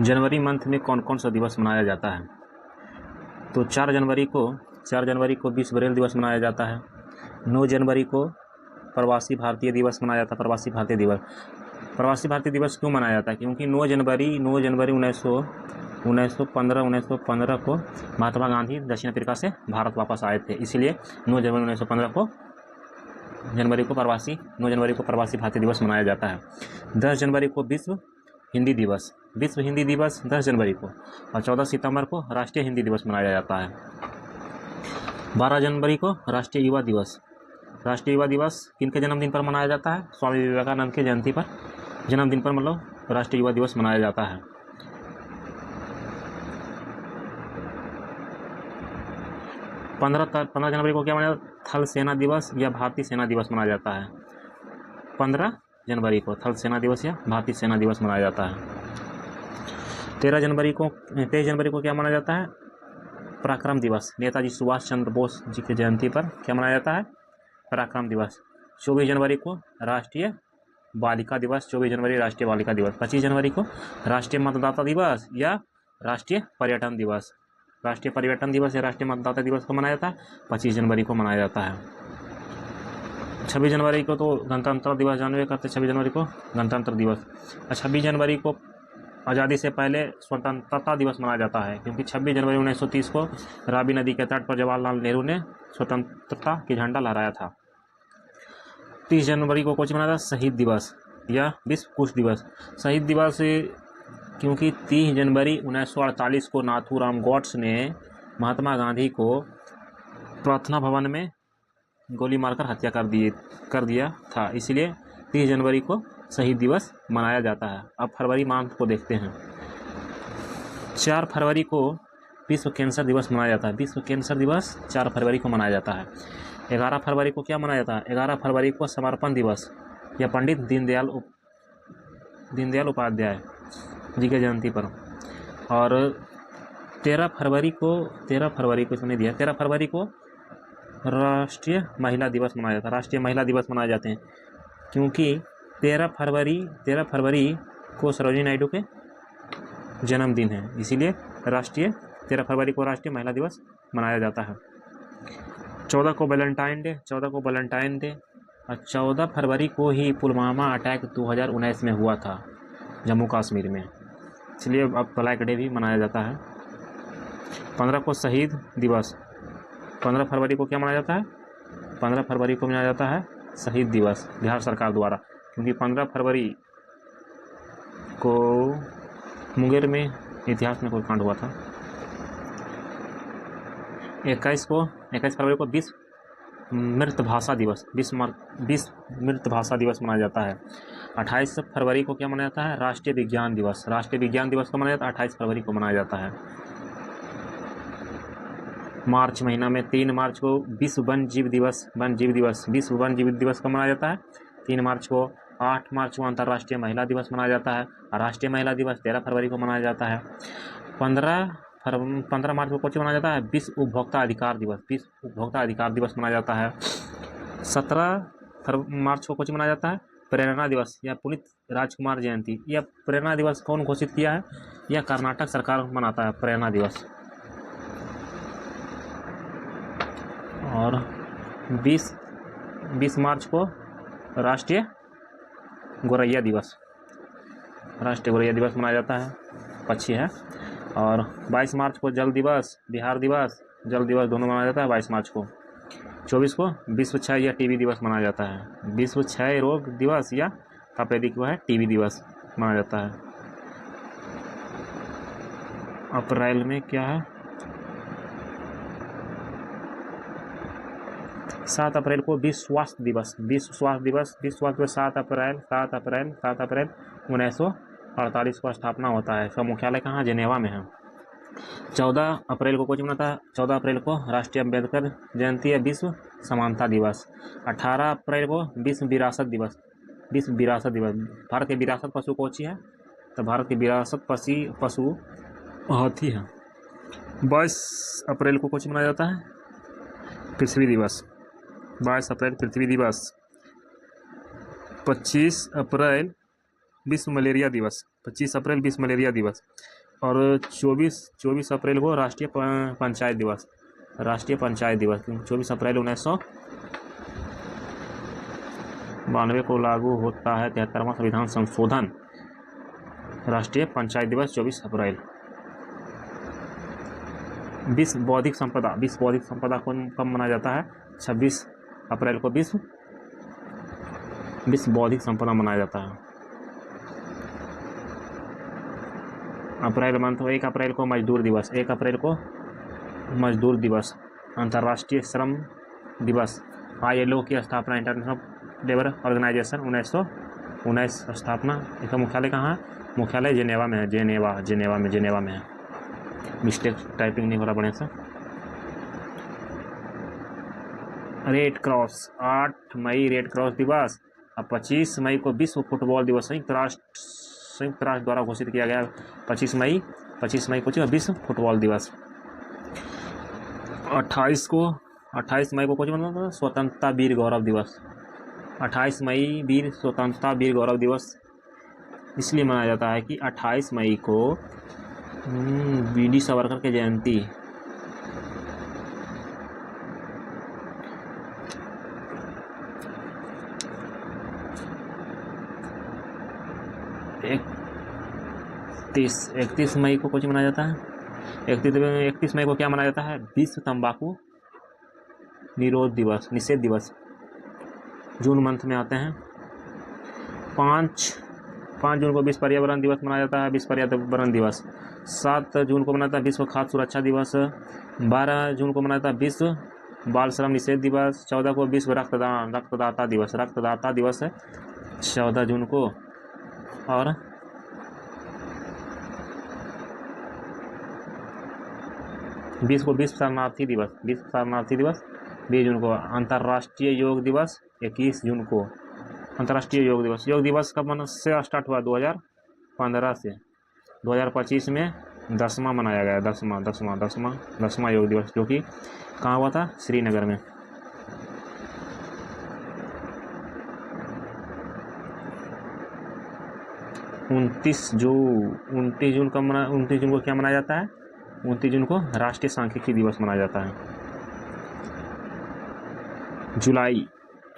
जनवरी month में कौन कौन सा दिवस मनाया जाता है? तो 4 जनवरी को विश्व ब्रेल दिवस मनाया जाता है। 9 जनवरी को प्रवासी भारतीय दिवस मनाया जाता है। प्रवासी भारतीय दिवस क्यों मनाया जाता है? क्योंकि 9 जनवरी 1915 को महात्मा गांधी दक्षिण अफ्रीका से भारत वापस आए थे, इसलिए 9 जनवरी 1915 को 9 जनवरी को प्रवासी भारतीय दिवस मनाया जाता है। 10 जनवरी को विश्व हिंदी दिवस 10 जनवरी को, और 14 सितंबर को राष्ट्रीय हिंदी दिवस मनाया जाता है। 12 जनवरी को राष्ट्रीय युवा दिवस किनके जन्मदिन पर मनाया जाता है? स्वामी विवेकानंद के जन्मदिन पर मतलब राष्ट्रीय युवा दिवस मनाया जाता है। 15 जनवरी को क्या मनाया जाता है? थल सेना दिवस या भारतीय सेना दिवस मनाया जाता है। 15 जनवरी को थल सेना दिवस या भारतीय सेना दिवस मनाया जाता है। 23 जनवरी को क्या मनाया जाता है? पराक्रम दिवस, नेताजी सुभाष चंद्र बोस जी की जयंती पर क्या मनाया जाता है? पराक्रम दिवस। 24 जनवरी को राष्ट्रीय बालिका दिवस 25 जनवरी को राष्ट्रीय मतदाता दिवस या राष्ट्रीय पर्यटन दिवस या राष्ट्रीय मतदाता दिवस को मनाया जाता है। 25 जनवरी को मनाया जाता है। 26 जनवरी को तो गणतंत्र दिवस जानवे करते, 26 जनवरी को गणतंत्र दिवस। 26 जनवरी को आज़ादी से पहले स्वतंत्रता दिवस मनाया जाता है, क्योंकि 26 जनवरी 1930 को रावी नदी के तट पर जवाहरलाल नेहरू ने स्वतंत्रता की झंडा लहराया था। 30 जनवरी को कौन मनाया था? शहीद दिवस या विश्व कुश दिवस। शहीद दिवस क्योंकि 30 जनवरी 1948 को नाथूराम गॉड्स ने महात्मा गांधी को प्रार्थना भवन में गोली मारकर हत्या कर दिया था, इसलिए 30 जनवरी को शहीद दिवस मनाया जाता है। अब फरवरी मंथ को देखते हैं। 4 फरवरी को विश्व कैंसर दिवस मनाया जाता है। विश्व कैंसर दिवस 4 फरवरी को मनाया जाता है। 11 फरवरी को क्या मनाया जाता है? 11 फरवरी को समर्पण दिवस या पंडित दीनदयाल उपाध्याय जी के जयंती पर। और 13 फरवरी को इसमें दिया, 13 फरवरी को राष्ट्रीय महिला दिवस मनाया जाता है। राष्ट्रीय महिला दिवस मनाए जाते हैं क्योंकि 13 फरवरी को सरोजिनी नायडू के जन्मदिन है, इसीलिए 13 फरवरी को राष्ट्रीय महिला दिवस मनाया जाता है। 14 को वैलेंटाइन डे और 14 फरवरी को ही पुलवामा अटैक 2019 में हुआ था जम्मू कश्मीर में, इसलिए अब ब्लैक डे भी मनाया जाता है। 15 को शहीद दिवस। 15 फरवरी को क्या मनाया जाता है? 15 फरवरी को मनाया जाता है शहीद दिवस बिहार सरकार द्वारा, क्योंकि 15 फरवरी को मुंगेर में इतिहास में कोई कांड हुआ था। 21 फरवरी को विश्व मृत भाषा दिवस मनाया जाता है। 28 फरवरी को क्या मनाया जाता है? राष्ट्रीय विज्ञान दिवस को मनाया जाता है। 28 फरवरी को मनाया जाता है। मार्च महीना में 3 मार्च को विश्व वन्य जीव दिवस को मनाया जाता है 3 मार्च को। 8 मार्च को अंतर्राष्ट्रीय महिला दिवस मनाया जाता है। राष्ट्रीय महिला दिवस 13 फरवरी को मनाया जाता है। 15 मार्च को कौन मनाया जाता है? विश्व उपभोक्ता अधिकार दिवस मनाया जाता है। 17 मार्च को कौन मनाया जाता है? प्रेरणा दिवस या पुनीत राजकुमार जयंती। यह प्रेरणा दिवस कौन घोषित किया है? यह कर्नाटक सरकार मनाता है प्रेरणा दिवस। और 20 मार्च को राष्ट्रीय गोरैया दिवस मनाया जाता है, पक्षी है। और 22 मार्च को जल दिवस दोनों मनाया जाता है 22 मार्च को। 24 को विश्व क्षय या टीबी दिवस मनाया जाता है। विश्व क्षय रोग दिवस या तपेदिक है टीबी दिवस मनाया जाता है। अप्रैल में क्या है? 7 अप्रैल को विश्व स्वास्थ्य दिवस 7 अप्रैल 1948 को स्थापना होता है। इसका मुख्यालय कहाँ? जेनेवा में है। 14 अप्रैल को कौन मनाता है? 14 अप्रैल को राष्ट्रीय अम्बेडकर जयंती है, विश्व समानता दिवस। 18 अप्रैल को विश्व विरासत दिवस। भारत की विरासत पशु कौन सी है? तो भारत की विरासत पशु हाथी है। 22 अप्रैल को कौन मनाया जाता है? पृथ्वी दिवस। 22 अप्रैल पृथ्वी दिवस। 25 अप्रैल विश्व मलेरिया दिवस, 25 अप्रैल विश्व मलेरिया दिवस। और 24 अप्रैल को राष्ट्रीय पंचायत दिवस, राष्ट्रीय पंचायत दिवस 24 अप्रैल 1992 को लागू होता है 73वां संविधान संशोधन। राष्ट्रीय पंचायत दिवस 24 अप्रैल। विश्व बौद्धिक संपदा, विश्व बौद्धिक संपदा को कब मनाया जाता है? 26 अप्रैल को विश्व बौद्धिक संपदा मनाया जाता है। अप्रैल मंथ 1 अप्रैल को मजदूर दिवस, 1 अप्रैल को मजदूर दिवस। अंतर्राष्ट्रीय श्रम दिवस, ILO की स्थापना, इंटरनेशनल लेबर ऑर्गेनाइजेशन 1919 स्थापना। इसका मुख्यालय कहाँ है? मुख्यालय जेनेवा में है, जेनेवा में है। मिस्टेक टाइपिंग नहीं हो रहा बढ़िया से। रेड क्रॉस, 8 मई रेड क्रॉस दिवस। अब 25 मई को विश्व फुटबॉल दिवस संयुक्त राष्ट्र द्वारा घोषित किया गया। 25 मई को विश्व फुटबॉल दिवस। 28 मई को कुछ मनाया था? स्वतंत्रता वीर गौरव दिवस। 28 मई वीर स्वतंत्रता वीर गौरव दिवस इसलिए मनाया जाता है कि 28 मई को BD सावरकर की जयंती। इकतीस मई को कुछ मनाया जाता है? 31 मई को क्या मनाया जाता है? विश्व तंबाकू निषेध दिवस। जून मंथ में आते हैं। 5 जून को विश्व पर्यावरण दिवस मनाया जाता है, विश्व पर्यावरण दिवस। 7 जून को मनाता है विश्व खाद्य सुरक्षा दिवस। 12 जून को मनाता है विश्व बाल श्रम निषेध दिवस। 14 को विश्व रक्तदाता दिवस है 14 जून को। और 20 को विश्व शरणार्थी दिवस 20 जून को। अंतर्राष्ट्रीय योग दिवस 21 जून को। अंतर्राष्ट्रीय योग दिवस कब से स्टार्ट हुआ? 2015 से। 2025 में 10वां मनाया गया, 10वां योग दिवस, जो कि कहाँ हुआ था? श्रीनगर में। उनतीस जून को क्या मनाया जाता है? 29 जून को राष्ट्रीय सांख्यिकी दिवस मनाया जाता है।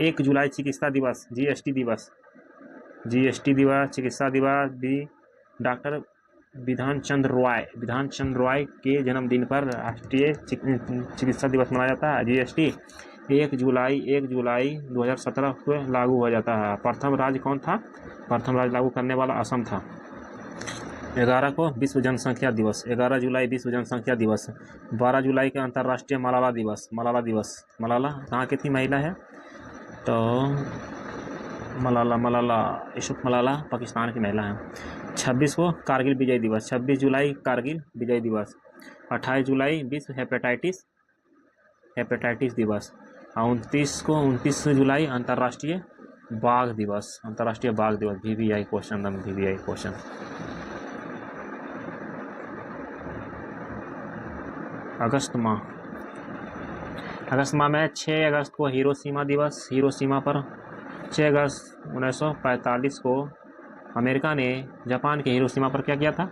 1 जुलाई चिकित्सा दिवस, GST दिवस, चिकित्सा दिवस भी। डॉक्टर विधान चंद्र रॉय के जन्मदिन पर राष्ट्रीय चिकित्सा दिवस मनाया जाता है। GST 1 जुलाई 2017 को लागू हो जाता है। प्रथम राज्य कौन था? प्रथम राज्य लागू करने वाला असम था। 11 को विश्व जनसंख्या दिवस, 11 जुलाई विश्व जनसंख्या दिवस। 12 जुलाई के अंतर्राष्ट्रीय मलाला दिवस। मलाला कहाँ की थी महिला है? तो मलाला यूसुफ मलाला पाकिस्तान की महिला है। 26 को कारगिल विजय दिवस, 26 जुलाई कारगिल विजय दिवस। 28 जुलाई विश्व हेपेटाइटिस दिवस। 29 जुलाई अंतर्राष्ट्रीय बाघ दिवस, VVI क्वेश्चन। अगस्त माह में 6 अगस्त को हिरोशिमा दिवस। हिरोशिमा पर 6 अगस्त 1945 को अमेरिका ने जापान के हिरोशिमा पर क्या किया था?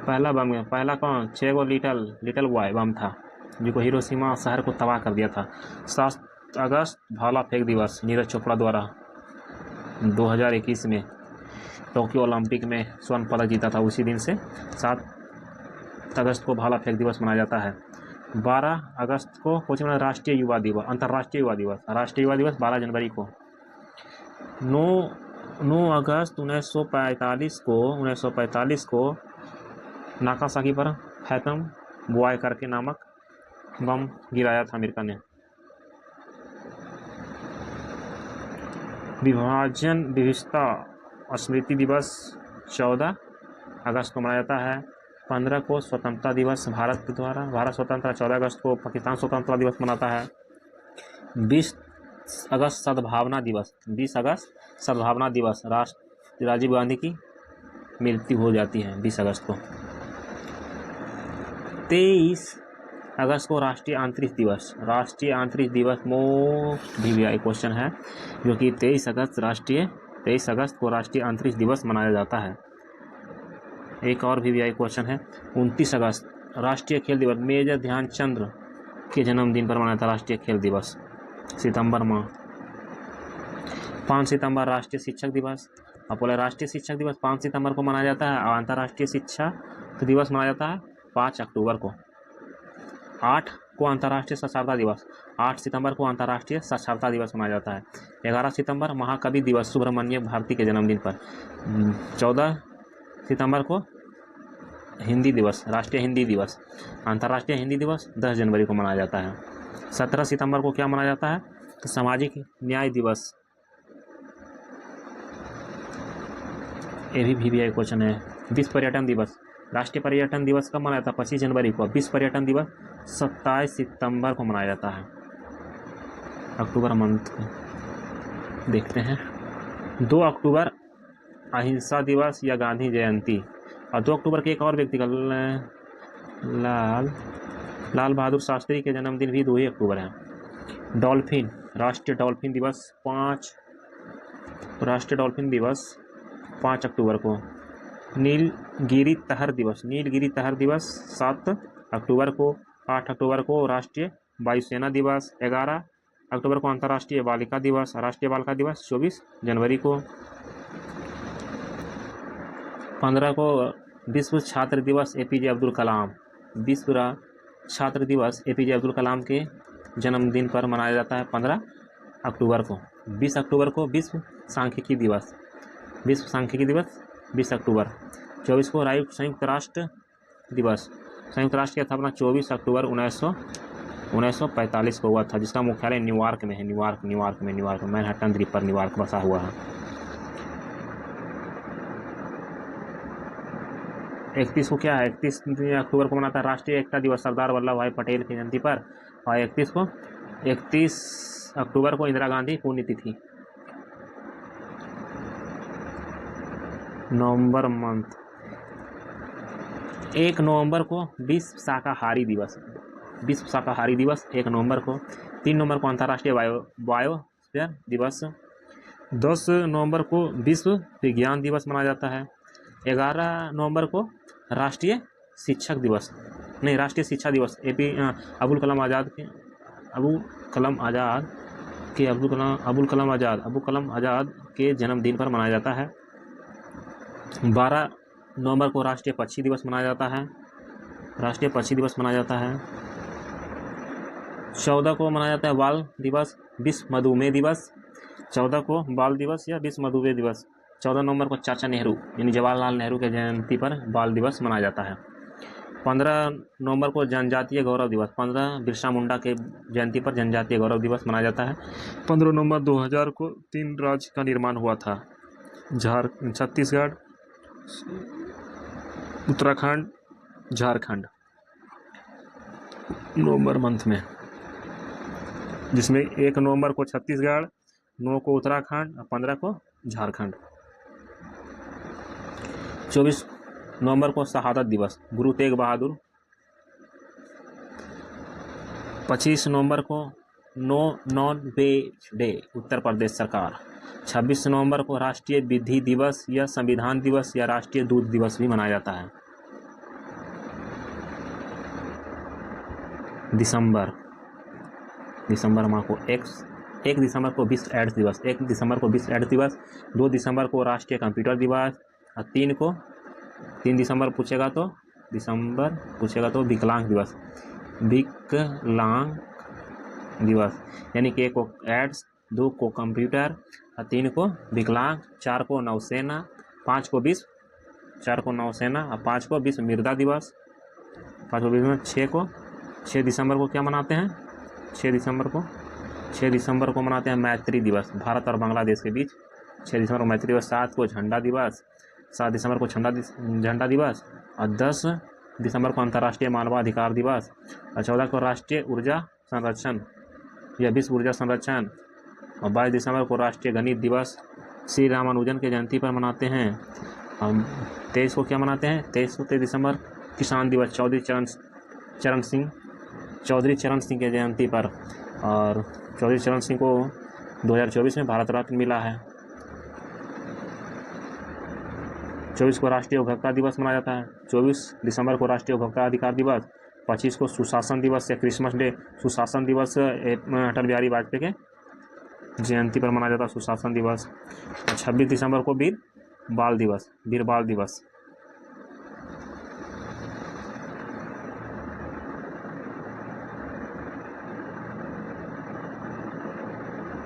पहला कौन? 6 को लिटिल बॉय बम था, जिसको हिरोशिमा शहर को तबाह कर दिया था। 7 अगस्त भाला फेंक दिवस, नीरज चोपड़ा द्वारा 2021 में टोक्यो ओलंपिक में स्वर्ण पदक जीता था। उसी दिन से 7 अगस्त को भाला फेंक दिवस मनाया जाता है। 12 अगस्त को राष्ट्रीय युवा दिवस, अंतर्राष्ट्रीय युवा दिवस 12 जनवरी को। 9 अगस्त 1945 को नागासाकी पर फैथम बॉय करके नामक बम गिराया था अमेरिका ने। विभाजन विविधता स्मृति दिवस 14 अगस्त को मनाया जाता है। 15 को स्वतंत्रता दिवस भारत स्वतंत्र। 14 अगस्त को पाकिस्तान स्वतंत्रता दिवस मनाता है। 20 अगस्त सद्भावना दिवस, राजीव गांधी की मृत्यु हो जाती है 20 अगस्त को। 23 अगस्त को राष्ट्रीय अंतरिक्ष दिवस मोस्ट VVI क्वेश्चन है, जो कि 23 अगस्त राष्ट्रीय 23 अगस्त को राष्ट्रीय अंतरिक्ष दिवस मनाया जाता है। एक और VVI क्वेश्चन है, 29 अगस्त राष्ट्रीय खेल दिवस मेजर ध्यानचंद के जन्मदिन पर मनाया था राष्ट्रीय खेल दिवस, सितंबर माह। 5 सितंबर राष्ट्रीय शिक्षक दिवस। अब बोले राष्ट्रीय शिक्षक दिवस 5 सितंबर को मनाया जाता है और अंतर्राष्ट्रीय शिक्षक दिवस मनाया जाता है 5 अक्टूबर को। 8 को अंतर्राष्ट्रीय साक्षरता दिवस, 8 सितंबर को अंतर्राष्ट्रीय साक्षरता दिवस मनाया जाता है। 11 सितंबर महाकवि दिवस सुब्रमण्य भारती के जन्मदिन पर। 14 सितंबर को हिंदी दिवस, राष्ट्रीय हिंदी दिवस। अंतर्राष्ट्रीय हिंदी दिवस 10 जनवरी को मनाया जाता है। 17 सितंबर को क्या मनाया जाता है, तो सामाजिक न्याय दिवस। ये भी VVI क्वेश्चन है। विश्व पर्यटन दिवस, राष्ट्रीय पर्यटन दिवस कब मनाया था, 25 जनवरी को। विश्व पर्यटन दिवस 27 सितंबर को मनाया जाता है, अक्टूबर मंथ को। देखते हैं 2 अक्टूबर अहिंसा दिवस या गांधी जयंती। और 2 अक्टूबर के एक और व्यक्ति का लाल बहादुर शास्त्री के जन्मदिन भी 2 ही अक्टूबर है। डॉल्फिन, राष्ट्रीय डॉल्फिन दिवस 5 अक्टूबर को। नीलगिरी तहर दिवस, नीलगिरी तहर दिवस 7 अक्टूबर को। 8 अक्टूबर को राष्ट्रीय वायुसेना दिवस। 11 अक्टूबर को अंतर्राष्ट्रीय बालिका दिवस। राष्ट्रीय बालिका दिवस 24 जनवरी को। 15 को विश्व छात्र दिवस APJ अब्दुल कलाम। विश्व छात्र दिवस APJ अब्दुल कलाम के जन्मदिन पर मनाया जाता है 15 अक्टूबर को। 20 अक्टूबर को विश्व सांख्यिकी दिवस, विश्व सांख्यिकी दिवस 20 अक्टूबर। 24 को संयुक्त राष्ट्र दिवस, संयुक्त राष्ट्र की स्थापना 24 अक्टूबर 1945 को हुआ था, जिसका मुख्यालय न्यूयॉर्क में है। न्यूयॉर्क में मैनहट्टन द्वीप पर न्यूयॉर्क बसा हुआ है। 31 को क्या है, 31 अक्टूबर को मनाता है राष्ट्रीय एकता दिवस सरदार वल्लभ भाई पटेल की जयंती पर। और 31 अक्टूबर को इंदिरा गांधी पुण्यतिथि। नवंबर मंथ, 1 नवंबर को विश्व शाकाहारी दिवस, विश्व शाकाहारी दिवस 1 नवंबर को। 3 नवंबर को अंतर्राष्ट्रीय बायोस्फीयर दिवस। 10 नवंबर को विश्व विज्ञान दिवस मनाया जाता है। 11 नवंबर को राष्ट्रीय शिक्षक दिवस, नहीं राष्ट्रीय शिक्षा दिवस अबुल कलाम आज़ाद के जन्मदिन पर मनाया जाता है। 12 नवंबर को राष्ट्रीय पक्षी दिवस मनाया जाता है, राष्ट्रीय पक्षी दिवस मनाया जाता है। 14 को मनाया जाता है बाल दिवस, विश्व मधुमेह दिवस। 14 को बाल दिवस या विश्व मधुमेह दिवस। 14 नवंबर को चाचा नेहरू यानी जवाहरलाल नेहरू के जयंती पर बाल दिवस मनाया जाता है। 15 नवंबर को जनजातीय गौरव दिवस, 15 बिरसा मुंडा के जयंती पर जनजातीय गौरव दिवस मनाया जाता है। 15 नवंबर 2000 को 3 राज्य का निर्माण हुआ था, छत्तीसगढ़, उत्तराखंड, झारखंड, नवंबर मंथ में, जिसमें 1 नवंबर को छत्तीसगढ़, 9 को उत्तराखंड और 15 को झारखंड। 24 नवंबर को शहादत दिवस, गुरु तेग बहादुर। 25 नवंबर को no non veg day, Uttar Pradesh सरकार। 26 नवंबर को राष्ट्रीय विधि दिवस या संविधान दिवस या राष्ट्रीय दूध दिवस भी मनाया जाता है। दिसंबर माह को 1 दिसंबर को विश्व एड्स दिवस, 1 दिसंबर को विश्व एड्स दिवस। 2 दिसंबर को राष्ट्रीय कंप्यूटर दिवस। और 3 दिसंबर पूछेगा तो विकलांग दिवस, विकलांग दिवस, यानी कि 1 को एड्स, 2 को कंप्यूटर और 3 को विकलांग। 4 को नौसेना, 5 को विश्व, 4 को नौसेना और 5 को विश्व मृदा दिवस। 6 दिसंबर को क्या मनाते हैं, 6 दिसंबर को मनाते हैं मैत्री दिवस, भारत और बांग्लादेश के बीच 6 दिसंबर को मैत्री दिवस। 7 को झंडा दिवस, 7 दिसंबर को झंडा दिवस। और 10 दिसंबर को अंतर्राष्ट्रीय मानवाधिकार दिवस। और 14 को राष्ट्रीय ऊर्जा संरक्षण या विश्व ऊर्जा संरक्षण। और 22 दिसंबर को राष्ट्रीय गणित दिवस श्री रामानुजन के जयंती पर मनाते हैं। 23 को क्या मनाते हैं, 23 दिसंबर किसान दिवस, चौधरी चरण सिंह के जयंती पर। और चौधरी चरण सिंह को 2024 में भारत रत्न मिला है। 24 को राष्ट्रीय उपभोक्ता दिवस मनाया जाता है। 24 दिसंबर को राष्ट्रीय उपभोक्ता अधिकार दिवस। 25 को सुशासन दिवस या क्रिसमस डे, सुशासन दिवस अटल बिहारी वाजपेयी के जयंती पर मनाया जाता है सुशासन दिवस। 26 दिसंबर को वीर बाल दिवस